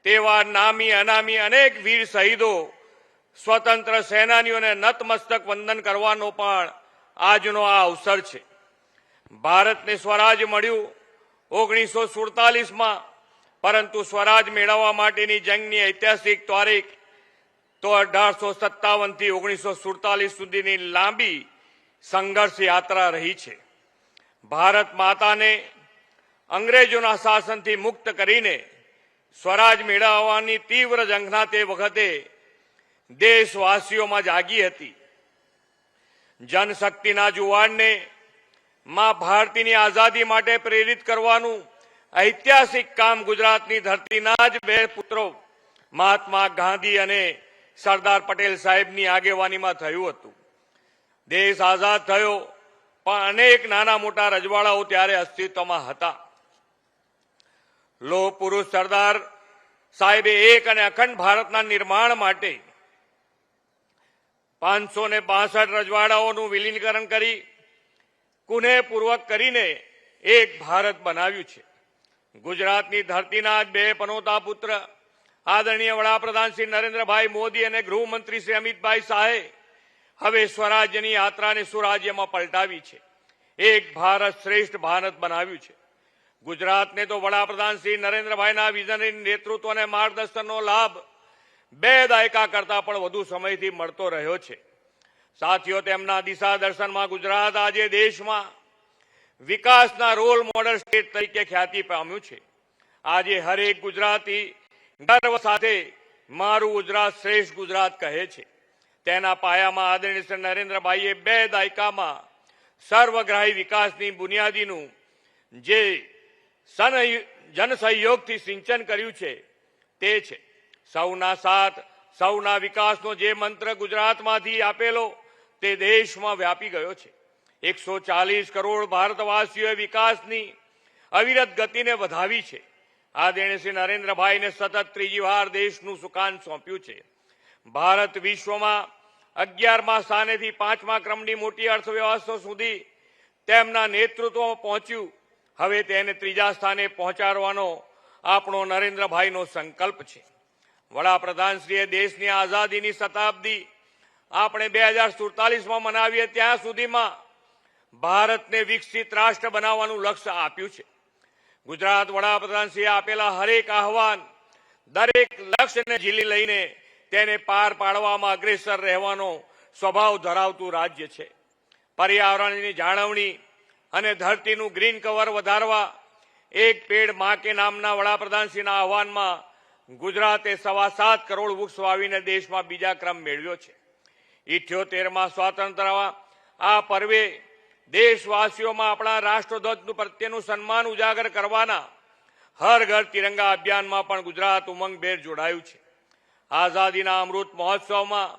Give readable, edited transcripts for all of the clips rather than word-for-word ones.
તેવા નામી અનામી અનેક વીર શહીદો સ્વતંત્ર સેનાનીઓને નતમસ્તક વંદન કરવાનો પણ આજનો આ અવસર છે. ભારતને સ્વરાજ મળ્યું 1947માં, પરંતુ સ્વરાજ મેળવવા માટેની જંગની ઐતિહાસિક તારીખ તો 1857 થી 1947 સુધીની લાંબી સંઘર્ષ યાત્રા રહી છે. ભારત માતાને અંગ્રેજોના શાસનથી મુક્ત કરીને સ્વરાજ મેળવવાની તીવ્ર ઝંખના તે વખતે દેશવાસીઓમાં જાગી હતી. જનશક્તિના જુવાળને માં ભારતીની આઝાદી માટે પ્રેરિત કરવાનું ઐતિહાસિક કામ ગુજરાતની ધરતીના જ બે પુત્રો મહાત્મા ગાંધી અને સરદાર પટેલ સાહેબની આગેવાનીમાં થયું હતું. દેશ આઝાદ થયો, પણ અનેક નાના મોટા રજવાડાઓ ત્યારે અસ્તિત્વમાં હતા. લોહ પુરુષ સરદાર સાહેબે એક અને અખંડ ભારતના નિર્માણ માટે 562 રજવાડાઓનું વિલીનીકરણ કરી કુનેહપૂર્વક કરીને એક ભારત બનાવ્યું છે. ગુજરાતની ધરતીના જ બે પનોતા પુત્ર આદરણીય વડાપ્રધાન શ્રી નરેન્દ્રભાઈ મોદી અને ગૃહમંત્રી શ્રી અમિતભાઈ શાહે હવે સ્વરાજ્યની યાત્રાને સુરાજ્યમાં પલટાવી છે. એક ભારત શ્રેષ્ઠ ભારત બનાવ્યું છે. ગુજરાતને તો વડાપ્રધાન શ્રી નરેન્દ્રભાઈના વિઝનરી નેતૃત્વ અને માર્ગદર્શનનો લાભ 2 દાયકા કરતા પણ વધુ સમયથી મળતો રહ્યો છે. સાથીઓ, તેમના દિશા દર્શનમાં ગુજરાત આજે દેશમાં વિકાસના રોલ મોડલ સ્ટેટ તરીકે ખ્યાતિ પામ્યું છે. આજે હરેક ગુજરાતી ગર્વ સાથે મારું ગુજરાત શ્રેષ્ઠ ગુજરાત કહે છે. તેના પાયામાં આદરણીય શ્રી નરેન્દ્રભાઈએ 2 દાયકામાં સર્વગ્રાહી વિકાસની બુનિયાદીનું જે જનસહયોગથી સિંચન કર્યું છે તે છે. સૌના સાથ સૌના વિકાસનો જે મંત્ર ગુજરાતમાંથી આપેલો તે દેશમાં વ્યાપી ગયો છે. 140 કરોડ ભારતવાસીઓએ વિકાસની અવિરત ગતિને વધાવી છે. આદરણીય શ્રી નરેન્દ્રભાઈને સતત ત્રીજી વાર દેશનું સુકાન સોંપ્યું છે. ભારત વિશ્વમાં 11મા સ્થાનેથી 5મા ક્રમની મોટી અર્થવ્યવસ્થા સુધી તેમના નેતૃત્વમાં પહોંચ્યું. હવે તેને 3જા સ્થાને પહોંચાડવાનો આપણો નરેન્દ્રભાઈનો સંકલ્પ છે. વડાપ્રધાનશ્રીએ દેશની આઝાદીની શતાબ્દી આપણે 2047માં મનાવીએ ત્યાં સુધીમાં ભારતને વિકસિત રાષ્ટ્ર બનાવવાનું લક્ષ્ય આપ્યું છે. ગુજરાત વડાપ્રધાનશ્રીએ આપેલા હરેક આહવાન, દરેક લક્ષ્યને ઝીલી લઈને તેને પાર પાડવામાં અગ્રેસર રહેવાનો સ્વભાવ ધરાવતું રાજ્ય છે. પર્યાવરણની જાળવણી અને ધરતીનું ગ્રીન કવર વધારવા એક પેડ માં કે નામના વડાપ્રધાનશ્રીના આહવાનમાં ગુજરાતે 7.25 કરોડ વૃક્ષ વાવીને દેશમાં 2જા ક્રમ મેળવ્યો છે. 78મા સ્વાતંત્ર્ય આ પર્વે દેશવાસીઓમાં આપણા રાષ્ટ્રધ્વજ પ્રત્યેનું સન્માન ઉજાગર કરવાના હર ઘર તિરંગા અભિયાનમાં પણ ગુજરાત ઉમંગભેર જોડાયું છે. આઝાદીના અમૃત મહોત્સવમાં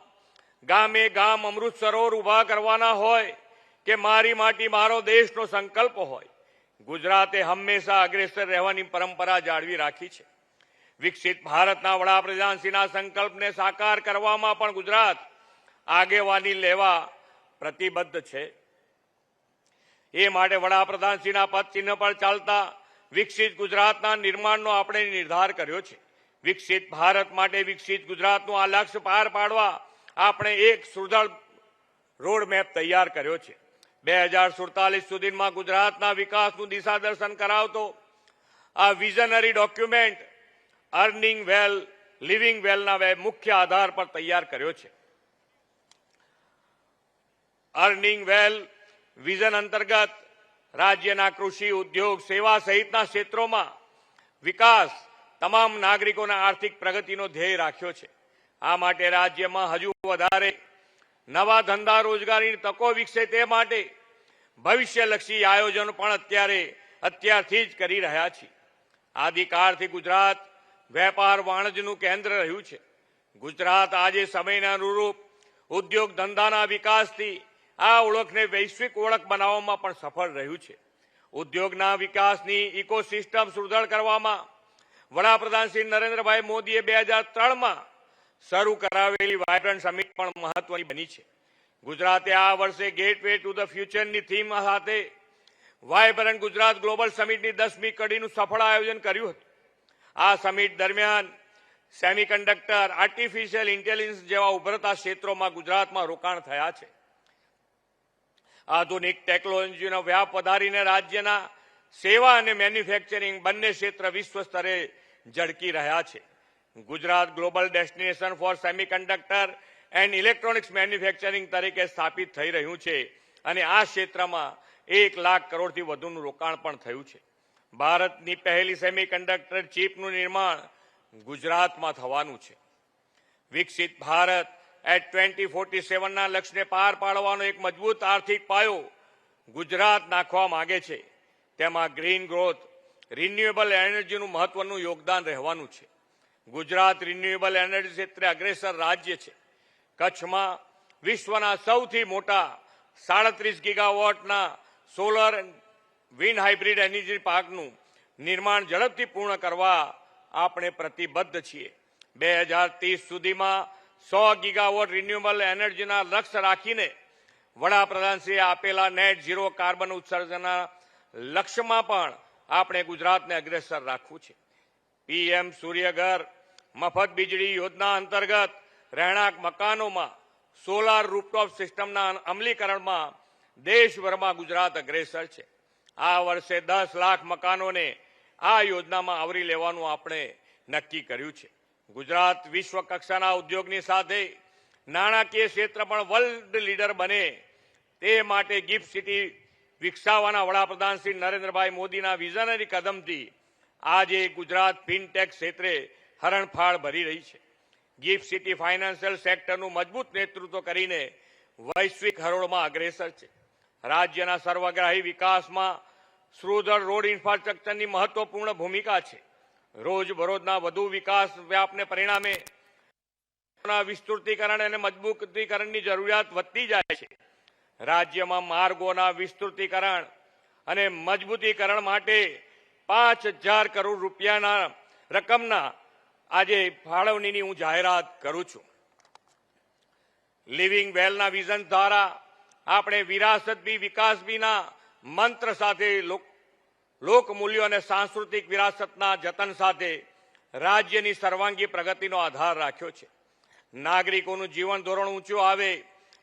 ગામે ગામ અમૃત સરોવર ઉભા કરવાના હોય કે મારી માટી મારો દેશનો સંકલ્પ હોય, ગુજરાતે હંમેશા અગ્રેસર રહેવાની પરંપરા જાળવી રાખી છે. વિકસિત ભારતના વડાપ્રધાનશ્રીના સંકલ્પને સાકાર કરવામાં પણ ગુજરાત આગેવાની લેવા પ્રતિબદ્ધ છે. એ માટે વડાપ્રધાનશ્રીના પદચિહ્ન પર ચાલતા વિકસિત ગુજરાતના નિર્માણનો આપણે નિર્ધાર કર્યો છે. વિકસિત ભારત માટે વિકસિત ગુજરાતનું આ લક્ષ્ય પાર પાડવા આપણે એક સુદૃઢ રોડમેપ તૈયાર કર્યો છે. 2047 સુધીમાં ગુજરાતના વિકાસનું દિશા દર્શન કરાવતો આ વિઝનરી ડોક્યુમેન્ટ અર્નિંગ વેલ લિવિંગ વેલના મુખ્ય આધાર પર તૈયાર કર્યો છે. અર્નિંગ વેલ વિઝન અંતર્ગત રાજ્યના કૃષિ, ઉદ્યોગ, સેવા સહિતના ક્ષેત્રોમાં વિકાસ તમામ નાગરિકોના આર્થિક પ્રગતિનો ધ્યેય રાખ્યો છે. આ માટે રાજ્યમાં હજુ વધારે નવા ધંધા રોજગારીની તકો વિકસે તે માટે ભવિષ્યલક્ષી આયોજનો પણ અત્યારથી જ કરી રહ્યા છીએ. આદિકાળથી ગુજરાત વેપાર વાણિજ્યનું કેન્દ્ર રહ્યું છે. ગુજરાત આજે સમયના અનુરૂપ ઉદ્યોગ ધંધાના વિકાસથી આ ઓળખને વૈશ્વિક ઓળખ બનાવવામાં પણ સફળ રહ્યું છે. ઉદ્યોગના વિકાસની ઇકોસિસ્ટમ સુદૃઢ કરવામાં વડાપ્રધાન શ્રી નરેન્દ્રભાઈ મોદીએ 2003માં શરૂ કરાવેલી વાયબ્રન્ટ સમિટ પણ મહત્વની બની છે. ગુજરાતે આ વર્ષે ગેટવે ટુ ધ ફ્યુચરની થીમ સાથે વાયબ્રન્ટ ગુજરાત ગ્લોબલ સમિટની 10મી કડીનું સફળ આયોજન કર્યું હતું. આ સમિટ દરમિયાન સેમિકન્ડક્ટર, આર્ટિફિશિયલ ઇન્ટેલિજન્સ જેવા ઉભરતા ક્ષેત્રોમાં ગુજરાતમાં રોકાણ થયા છે. આધુનિક ટેકનોલોજીનો વ્યાપ વધારીને રાજ્યના સેવા અને મેન્યુફેક્ચરિંગ બંને ક્ષેત્ર વિશ્વ સ્તરે ઝળકી રહ્યા છે. Gujarat global destination for semiconductor and electronics manufacturing તરીકે સ્થાપિત થઈ રહ્યું છે અને આ ક્ષેત્રમાં 1 લાખ કરોડથી વધુનું રોકાણ પણ થયું છે. ભારતની પહેલી સેમિકન્ડક્ટર ચીપનું નિર્માણ ગુજરાતમાં થવાનું છે. વિકસિત ભારત એટ 2047ના લક્ષ્યને પાર પાડવાનો એક મજબૂત આર્થિક પાયો ગુજરાત નાખવા માંગે છે. તેમાં ગ્રીન ગ્રોથ, રિન્યુએબલ એનર્જીનું મહત્વનું યોગદાન રહેવાનું છે. ગુજરાત રિન્યુએબલ એનર્જી ક્ષેત્રે અગ્રેસર રાજ્ય છે. કચ્છમાં વિશ્વના સૌથી મોટા 37 ગીગાવોટના સોલર વિન્ડ હાઇબ્રિડ એનર્જી પાર્કનું નિર્માણ ઝડપથી પૂર્ણ કરવા આપણે પ્રતિબદ્ધ છીએ. 2030 સુધીમાં 100 ગીગાવોટ રિન્યુએબલ એનર્જીના લક્ષ્ય રાખીને વડાપ્રધાનશ્રીએ આપેલા નેટ ઝીરો કાર્બન ઉત્સર્જનના લક્ષ્યમાં પણ આપણે ગુજરાતને અગ્રેસર રાખવું છે. પીએમ સૂર્યઘર મફત વીજળી યોજના અંતર્ગત રહેણાંક મકાનોમાં સોલાર રૂફટોપ સિસ્ટમના અમલીકરણમાં દેશભરમાં ગુજરાત અગ્રેસર છે. આ વર્ષે 10 લાખ મકાનોને આ યોજનામાં આવરી લેવાનું આપણે નક્કી કર્યું છે. ગુજરાત વિશ્વ કક્ષાના ઉદ્યોગની સાથે નાણાકીય ક્ષેત્ર પણ વર્લ્ડ લીડર બને તે માટે ગિફ્ટ સિટી વિકસાવવાના વડાપ્રધાન શ્રી નરેન્દ્રભાઈ મોદીના વિઝનરી કદમથી આજે ગુજરાત ફિનટેક ક્ષેત્રે હરણફાળ ભરી રહી છે. ગિફ્ટ સિટી ફાઇનાન્શિયલ સેક્ટરનું મજબૂત નેતૃત્વ કરીને વૈશ્વિક હરોળમાં અગ્રેસર છે. રાજ્યના સર્વગ્રાહી વિકાસમાં સુદૃઢ રોડ ઇન્ફ્રાસ્ટ્રક્ચરની મહત્વપૂર્ણ ભૂમિકા છે. રોજબરોજના વધુ વિકાસ વ્યાપને પરિણામે વિસ્તૃતીકરણ અને મજબૂતીકરણની જરૂરિયાત વધતી જાય છે. રાજ્યમાં માર્ગોના વિસ્તૃતીકરણ અને મજબૂતીકરણ માટે 5,000 કરોડ રૂપિયાના રકમના આજે ફાળવણીની હું જાહેરાત કરું છું. લિવિંગ વેલના વિઝન દ્વારા આપણે વિરાસત બી વિકાસ બીના મંત્ર સાથે લોકમૂલ્યો અને સાંસ્કૃતિક વિરાસતના જતન સાથે રાજ્યની સર્વાંગી પ્રગતિનો આધાર રાખ્યો છે. નાગરિકોનું જીવન ધોરણ ઊંચું આવે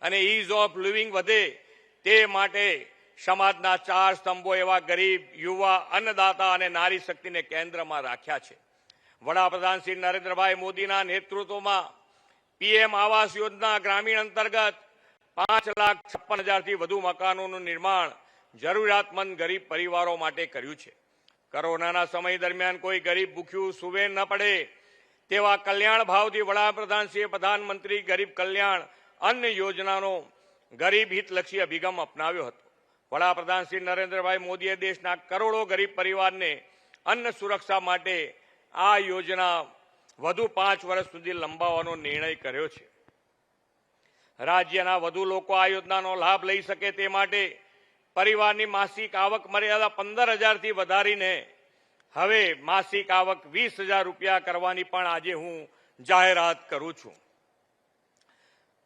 અને ઇઝ ઓફ લિવિંગ વધે તે માટે સમાજના 4 સ્તંભો એવા ગરીબ, યુવા, અન્નદાતા અને નારી શક્તિને કેન્દ્રમાં રાખ્યા છે. વડાપ્રધાન શ્રી નરેન્દ્રભાઈ મોદીના નેતૃત્વમાં પીએમ આવાસ યોજના ગ્રામીણ અંતર્ગત 5,56,000થી વધુ મકાનોનું નિર્માણ જરૂરિયાતમંદ ગરીબ પરિવારો માટે કર્યું છે. કોરોનાના સમય દરમિયાન કોઈ ગરીબ ભૂખ્યું સૂવે ન પડે તેવા કલ્યાણ ભાવથી વડાપ્રધાનશ્રીએ પ્રધાનમંત્રી ગરીબ કલ્યાણ અન્ન યોજનાનો ગરીબ હિતલક્ષી અભિગમ અપનાવ્યો હતો. વડાપ્રધાન શ્રી નરેન્દ્રભાઈ મોદીએ દેશના કરોડો ગરીબ પરિવારને અન્ન સુરક્ષા માટે આ યોજના વધુ 5 વર્ષ સુધી લંબાવવાનો નિર્ણય કર્યો છે. રાજ્યના વધુ લોકો આ યોજનાનો લાભ લઈ શકે તે માટે પરિવારની માસિક આવક મર્યાદા 15,000થી વધારીને હવે માસિક આવક 20,000 રૂપિયા કરવાની પણ આજે હું જાહેરાત કરું છું.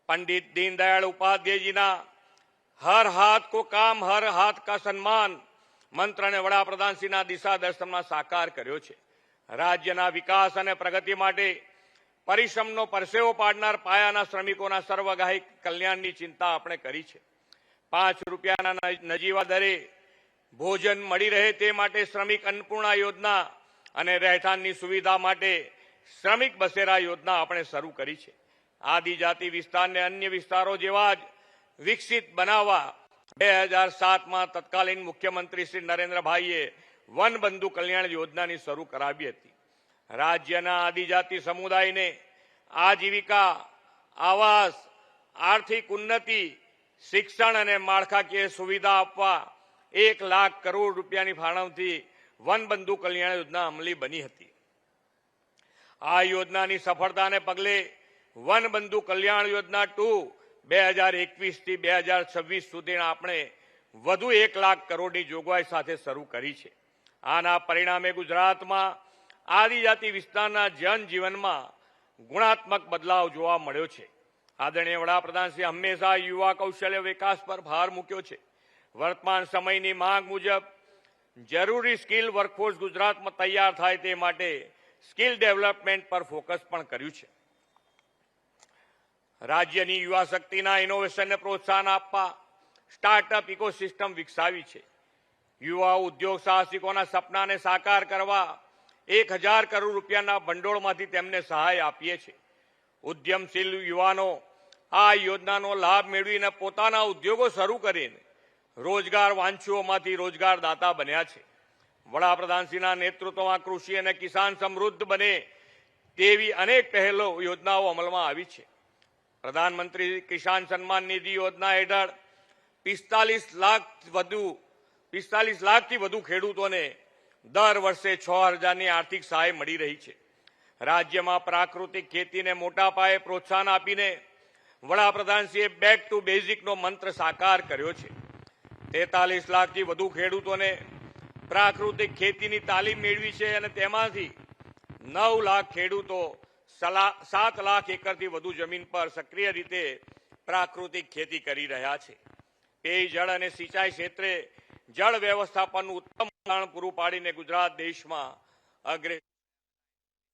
પંડિત દીનદયાળ ઉપાધ્યાયજીના હર હાથ કો કામ હર હાથ કા સન્માન મંત્રને વડાપ્રધાનશ્રીના દિશા દર્શનમાં સાકાર કર્યો છે. રાજ્યના વિકાસ અને પ્રગતિ માટે પરિશ્રમનો પરસેવો પાડનાર પાયાના શ્રમિકોના સર્વગ્રાહી કલ્યાણની ચિંતા આપણે કરી છે. 5 રૂપિયાના નજીવા દરે ભોજન મળી રહે તે માટે શ્રમિક અન્નપૂર્ણા યોજના અને રહેઠાણની સુવિધા માટે શ્રમિક બસેરા યોજના આપણે શરૂ કરી છે. આદિજાતિ વિસ્તારને અન્ય વિસ્તારો જેવા જ વિકસિત બનાવવા 2007માં તત્કાલીન મુખ્યમંત્રી શ્રી નરેન્દ્રભાઈએ વનબંધુ કલ્યાણ યોજનાની શરૂ કરાવી હતી. રાજ્યના આદિજાતિ સમુદાયને આજીવિકા, આવાસ, આર્થિક ઉન્નતિ, શિક્ષણ અને માળખાકીય સુવિધા આપવા 1 લાખ કરોડ રૂપિયાની ફાળવણીથી વનબંધુ કલ્યાણ યોજના અમલી બની હતી. આ યોજનાની સફળતાને પગલે વનબંધુ કલ્યાણ યોજના 2 2021થી 2026 સુધીના આપણે વધુ 1 લાખ કરોડની જોગવાઈ સાથે શરૂ કરી છે. આના પરિણામે ગુજરાતમાં આદિજાતિ વિસ્તારના જનજીવનમાં ગુણાત્મક બદલાવ જોવા મળ્યો છે. આદરણીય વડાપ્રધાનશ્રી હંમેશા યુવા કૌશલ્ય વિકાસ પર ભાર મૂક્યો છે. વર્તમાન સમયની માંગ મુજબ જરૂરી સ્કિલ વર્કફોર્સ ગુજરાતમાં તૈયાર થાય તે માટે સ્કિલ ડેવલપમેન્ટ પર ફોકસ પણ કર્યું છે. રાજ્યની યુવા શક્તિના ઇનોવેશનને પ્રોત્સાહન આપવા સ્ટાર્ટઅપ ઇકોસિસ્ટમ વિકસાવી છે. યુવા ઉદ્યોગ સાહસિકોના સપનાને સાકાર કરવા 1,000 કરોડ રૂપિયાના ભંડોળમાંથી તેમને સહાય આપીએ છીએ. ઉદ્યમશીલ યુવાનો આ યોજનાનો લાભ મેળવીને પોતાના ઉદ્યોગો શરૂ કરીને રોજગાર વાંચ્છુઓમાંથી રોજગારદાતા બન્યા છે. વડાપ્રધાનશ્રીના નેતૃત્વમાં કૃષિ અને કિસાન સમૃદ્ધ બને તેવી અનેક પહેલો યોજનાઓ અમલમાં આવી છે. પ્રધાનમંત્રી કિસાન સન્માન નિધિ યોજના હેઠળ 45 લાખથી વધુ ખેડૂતોને દર વર્ષે 6,000ની આર્થિક સહાય મળી રહી છે. રાજ્યમાં પ્રાકૃતિક ખેતીને મોટા પાયે પ્રોત્સાહન આપીને વડાપ્રધાનશ્રીએ બેક ટુ બેઝિકનો મંત્ર સાકાર કર્યો છે. 43 લાખથી વધુ ખેડૂતોને પ્રાકૃતિક ખેતીની તાલીમ મેળવી છે અને તેમાંથી 9 લાખ ખેડૂતો 7 લાખ એકરથી વધુ જમીન પર સક્રિય રીતે પ્રાકૃતિક ખેતી કરી રહ્યા છે. પેયજળ અને સિંચાઈ ક્ષેત્રે જળ વ્યવસ્થાપનનું ઉત્તમ ઉદાહરણ પૂરું પાડીને ગુજરાત દેશમાં અગ્રેસર